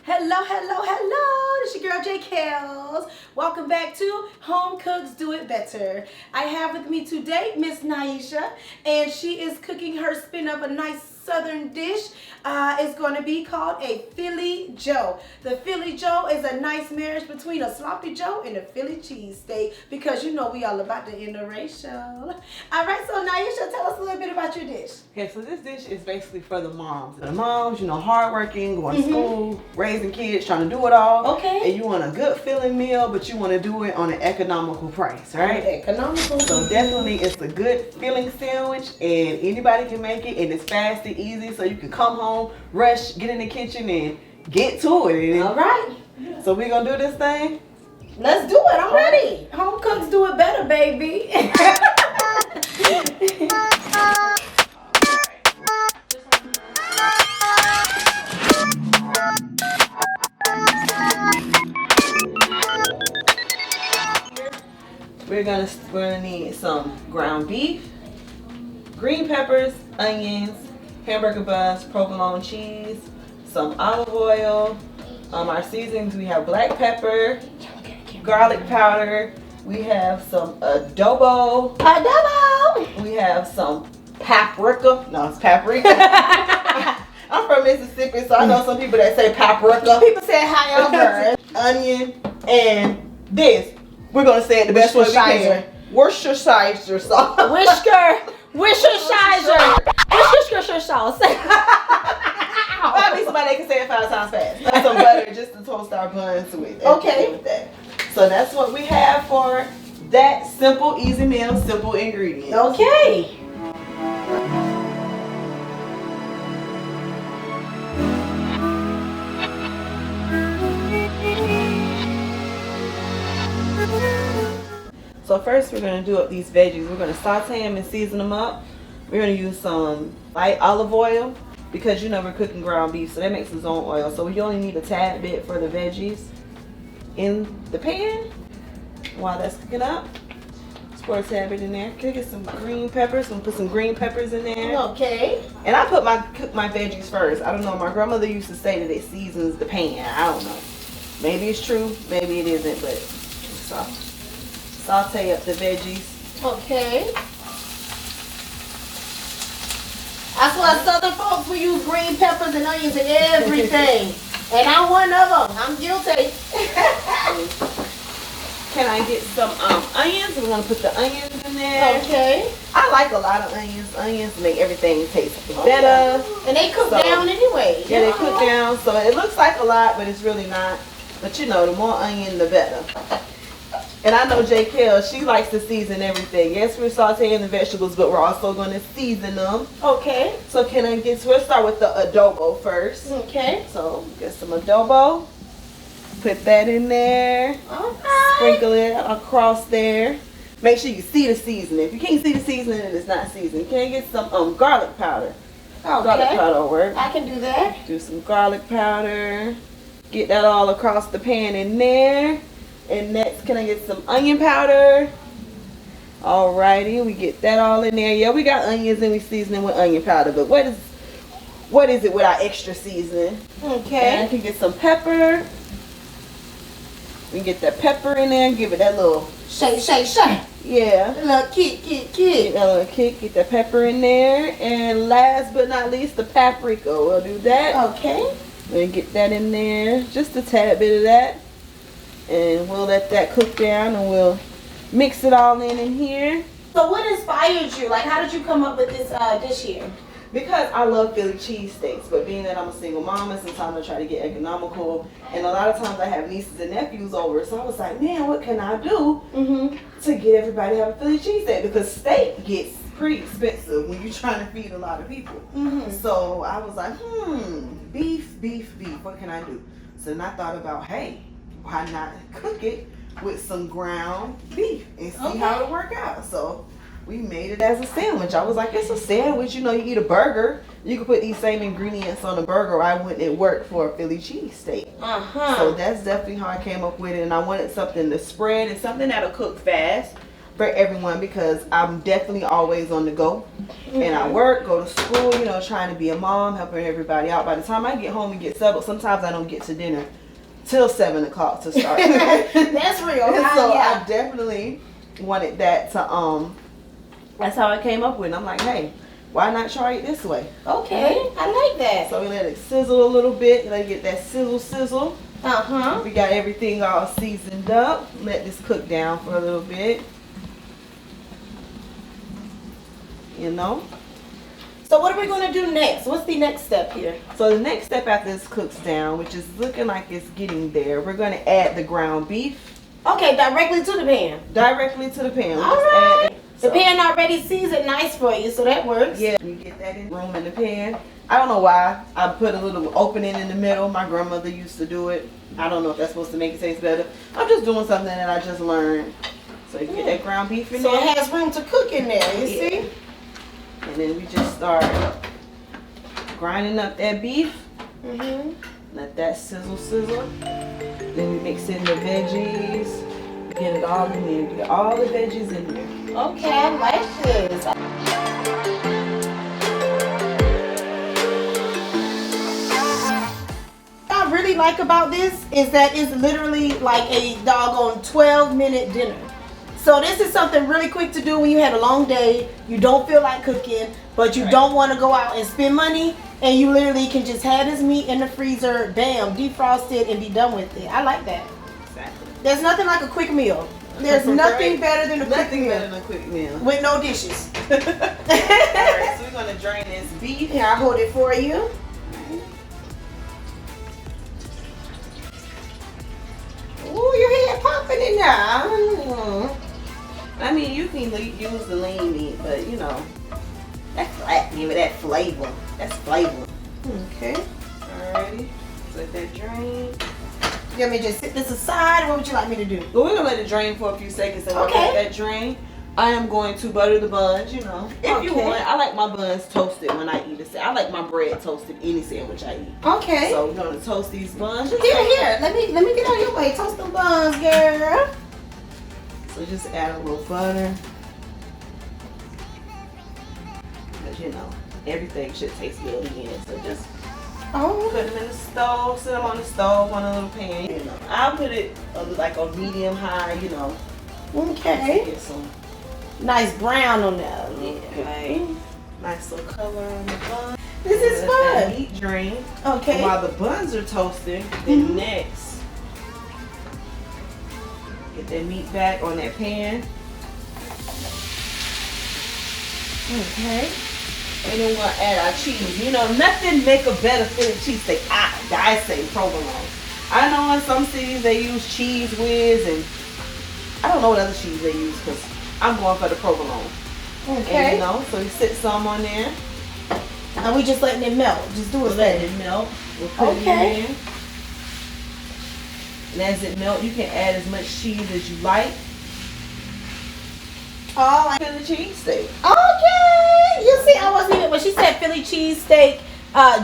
Hello, hello, hello. This your girl JKELLZ. Welcome back to Home Cooks Do It Better. I have with me today Miss Naisha, and she is cooking her spin of a nice southern dish. It's going to be called a Philly Joe. The Philly Joe is a nice marriage between a sloppy Joe and a Philly cheesesteak, because you know we all about the interracial. All right, so Naisha, tell us a little bit about your dish. Okay, so this dish is basically for the moms. The moms, you know, hardworking, going to school, raising kids, trying to do it all. Okay. And you want a good filling meal, but you want to do it on an economical price, right? Economical. So definitely it's a good filling sandwich, and anybody can make it, and it's fast and easy, so you can come home, rush, get in the kitchen, and get to it. All right. So we're going to do this thing? Let's do it. I'm ready. Home cooks do it better, baby. We're gonna need some ground beef, green peppers, onions, hamburger buns, provolone cheese, some olive oil. Our seasonings, we have black pepper, garlic powder, we have some adobo, we have some paprika. No, it's paprika. I'm from Mississippi, so I know some people that say paprika. People say however. Onion, and this, we're gonna say it the best way we can. Worcestershire sauce. Worcestershire sauce. Probably somebody that can say it 5 times fast. And some butter just to toast our buns with. Okay. With that. So that's what we have for that simple, easy meal, simple ingredients. Okay. So first we're going to do up these veggies. We're going to saute them and season them up. We're going to use some light olive oil, because you know we're cooking ground beef, so that makes its own oil. So we only need a tad bit for the veggies in the pan while that's cooking up. Just pour a tad bit in there. Can I get some green peppers? I'm going to put some green peppers in there. Okay. And I cook my veggies first. I don't know. My grandmother used to say that it seasons the pan. I don't know. Maybe it's true. Maybe it isn't. But saute up the veggies. Okay. That's why Southern folks, we use green peppers and onions and everything. And I'm one of them. I'm guilty. Can I get some onions? We're going to put the onions in there. Okay. I like a lot of onions. Onions make everything taste better. And they cook down anyway. Yeah, they cook down. So it looks like a lot, but it's really not. But you know, the more onion, the better. And I know JKELLZ, she likes to season everything. Yes, we're sauteing the vegetables, but we're also going to season them. Okay. So we'll start with the adobo first. Okay. So get some adobo. Put that in there. Okay. Sprinkle it across there. Make sure you see the seasoning. If you can't see the seasoning, then it's not seasoned. Can you get some garlic powder? Okay. Garlic powder will work. I can do that. Do some garlic powder. Get that all across the pan in there. And next, can I get some onion powder? Alrighty, we get that all in there. Yeah, we got onions and we season it with onion powder. But what is it without extra seasoning? Okay. And I can get some pepper. We can get that pepper in there and give it that little shake. Yeah. A little kick. Get that little kick. Get the pepper in there. And last but not least, the paprika. We'll do that. Okay. We'll get that in there. Just a tad bit of that. And we'll let that cook down, and we'll mix it all in here. So what inspired you? Like, how did you come up with this dish here? Because I love Philly cheesesteaks, but being that I'm a single mom, and sometimes I try to get economical, and a lot of times I have nieces and nephews over, so I was like, man, what can I do to get everybody to have a Philly cheesesteak? Because steak gets pretty expensive when you're trying to feed a lot of people. So I was like, beef, what can I do? So then I thought about, hey, why not cook it with some ground beef and see how it work out? So we made it as a sandwich. I was like, it's a sandwich. You know, you eat a burger. You could put these same ingredients on a burger. Why wouldn't it work for a Philly cheesesteak? So that's definitely how I came up with it. And I wanted something to spread and something that'll cook fast. for everyone because I'm definitely always on the go. And I work, go to school, you know, trying to be a mom, helping everybody out. By the time I get home and get settled, sometimes I don't get to dinner till 7 o'clock to start. That's real. So I definitely wanted that to, that's how I came up with it. I'm like, hey, why not try it this way? Okay, I like that. So we let it sizzle a little bit, let it get that sizzle. We got everything all seasoned up. Let this cook down for a little bit. You know? So what are we going to do next? What's the next step here? So the next step after this cooks down, which is looking like it's getting there, we're going to add the ground beef. Okay, directly to the pan. Directly to the pan. All right. The pan already seasoned nice for you, so that works. Yeah, you get that in room in the pan. I don't know why I put a little opening in the middle. My grandmother used to do it. I don't know if that's supposed to make it taste better. I'm just doing something that I just learned. So you get that ground beef in there. So it has room to cook in there, you see? And then we just start grinding up that beef. Let that sizzle. Then we mix in the veggies. Get it all in there. Get all the veggies in there. Okay, I like this. What I really like about this is that it's literally like a doggone 12-minute dinner. So this is something really quick to do when you had a long day, you don't feel like cooking, but you don't want to go out and spend money, and you literally can just have this meat in the freezer, bam, defrost it, and be done with it. I like that. Exactly. There's nothing like a quick meal. There's nothing better than a quick meal. Nothing better than a quick meal. With no dishes. Alright, so we're going to drain this beef. Here, I'll hold it for you. Ooh, your head popping in there. I mean, you can use the lean meat, but you know, that's flat. Give it that flavor. That's flavor. Okay. Alrighty. Let that drain. You want me to just sit this aside? What would you like me to do? Well, we're going to let it drain for a few seconds. And Okay. while we let that drain, I am going to butter the buns, you know. If you want, I like my buns toasted when I eat a sandwich. I like my bread toasted any sandwich I eat. Okay. So we're going to toast these buns. Here. Let me get out of your way. Toast them buns, girl. So just add a little butter. Because, you know, everything should taste good again. So just put them in the stove, sit them on the stove on a little pan. You know, I'll put it like on medium high, you know. Okay. Get some Nice brown on that. okay. Nice little color on the bun. This is Let that fun. meat drain. Okay. While the buns are toasting, then next, get that meat back on that pan. Okay. And then we're gonna add our cheese. You know, nothing make a better Philly cheesesteak. I say provolone. I know in some cities they use cheese whiz, and I don't know what other cheese they use because I'm going for the provolone. Okay. And you know, so you sit some on there. And we just letting it melt. Just do it. Let it melt. We'll put it in. And as it melts, you can add as much cheese as you like. Oh, Philly cheesesteak. okay. You see, I wasn't even when she said Philly cheesesteak.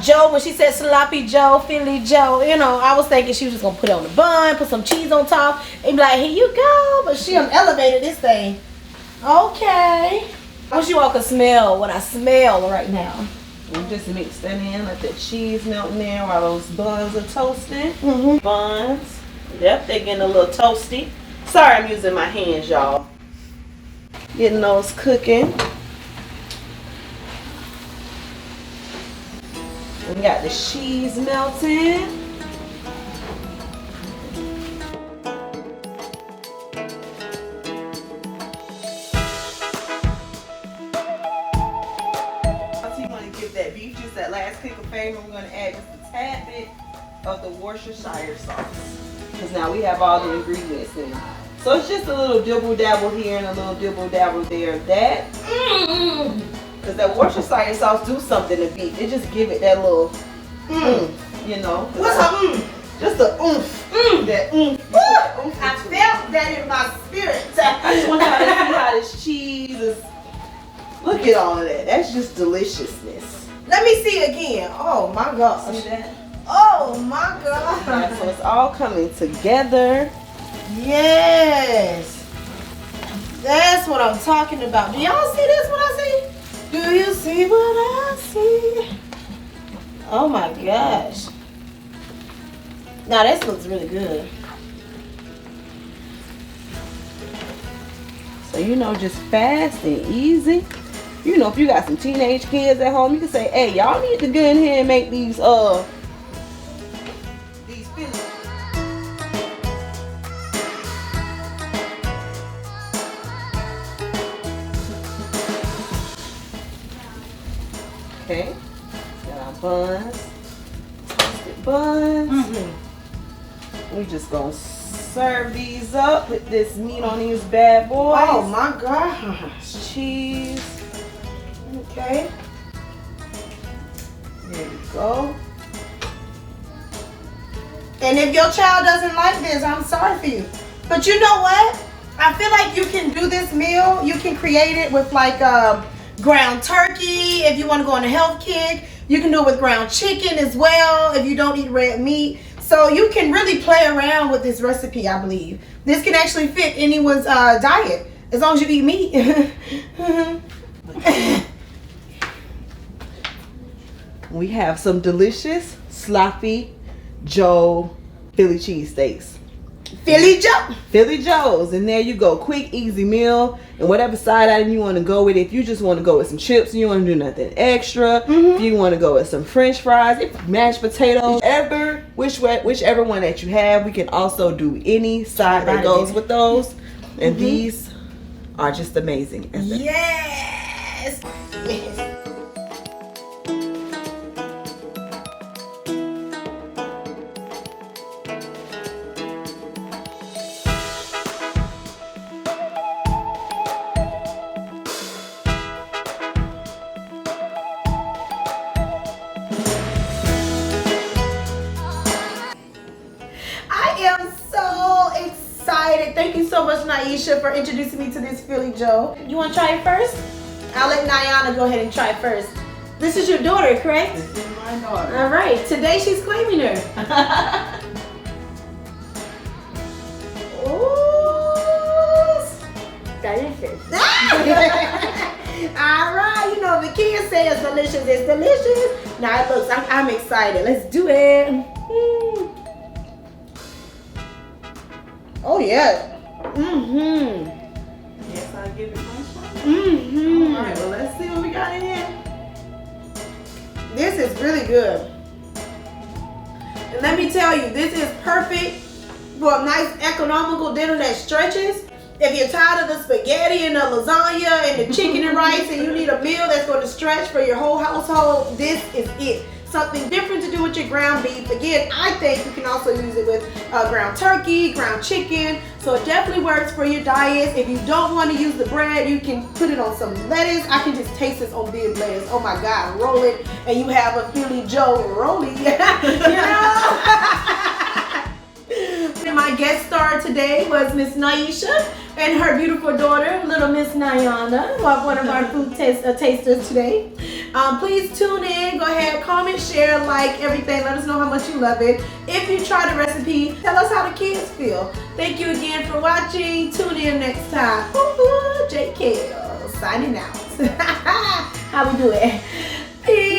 Joe, when she said sloppy Joe, Philly Joe, you know, I was thinking she was just gonna put it on the bun, put some cheese on top, and be like, here you go. But she elevated this thing. Okay. I wish you all could smell what I smell right now. And just mix that in, let the cheese melt in there while those buns are toasting. Buns. Yep, they're getting a little toasty. Sorry, I'm using my hands, y'all. Getting those cooking. We got the cheese melting. So you want to give that beef just that last kick of flavor. We're going to add just a tad bit of the Worcestershire sauce. Because now we have all the ingredients in. So it's just a little dibble dabble here and a little dibble dabble there of that. Because that Worcestershire sauce do something to beef. It just give it that little you know. What's up? Just a oomph. That oomph. I felt that in my spirit. I just want y'all to see how this cheese is. Look at all of that. That's just deliciousness. Let me see again. Oh my gosh. See that? Oh my gosh. Yeah, so it's all coming together. Yes. That's what I'm talking about. Do y'all see this, what I see? Do you see what I see? Oh my gosh. Now this looks really good. So, you know, just fast and easy. You know, if you got some teenage kids at home, you can say, hey, y'all need to go in here and make these Phillies. Okay, got our buns, toasted buns. We just gonna serve these up with this meat on these bad boys. Oh my gosh. Cheese. Okay. There you go. And if your child doesn't like this, I'm sorry for you. But you know what? I feel like you can do this meal. You can create it with like ground turkey if you want to go on a health kick. You can do it with ground chicken as well if you don't eat red meat. So you can really play around with this recipe, I believe. This can actually fit anyone's diet as long as you eat meat. We have some delicious sloppy Joe Philly cheesesteaks. Philly Joe. Philly Joes, and there you go. Quick, easy meal, and whatever side item you want to go with. If you just want to go with some chips and you want to do nothing extra, if you want to go with some French fries, mashed potatoes, whichever one that you have, we can also do any side that goes with those. And these are just amazing. Yes. Yes. Thank you so much, Naisha, for introducing me to this Philly Joe. You want to try it first? I'll let Nyana go ahead and try it first. This is your daughter, correct? This is my daughter. All right. Today she's claiming her. Ooh. Delicious. All right. You know, the kids say it's delicious. It's delicious. Now it looks, I'm excited. Let's do it. Oh, yeah. Yes, I'll give it my shot. All Alright, well, let's see what we got in here. This is really good. And let me tell you, this is perfect for a nice economical dinner that stretches. If you're tired of the spaghetti and the lasagna and the chicken and rice and you need a meal that's going to stretch for your whole household, this is it. Something different to do with your ground beef. Again, I think you can also use it with ground turkey, ground chicken. So it definitely works for your diet. If you don't want to use the bread, you can put it on some lettuce. I can just taste this on big lettuce. Oh my God, roll it and you have a Philly Joe rolly. You know? And my guest star today was Miss Naisha and her beautiful daughter, little Miss Nyana, one of our food tasters today. Please tune in, go ahead, comment, share, like everything. Let us know how much you love it. If you try the recipe, tell us how the kids feel. Thank you again for watching. Tune in next time. JKELLZ signing out. How we do it? Peace.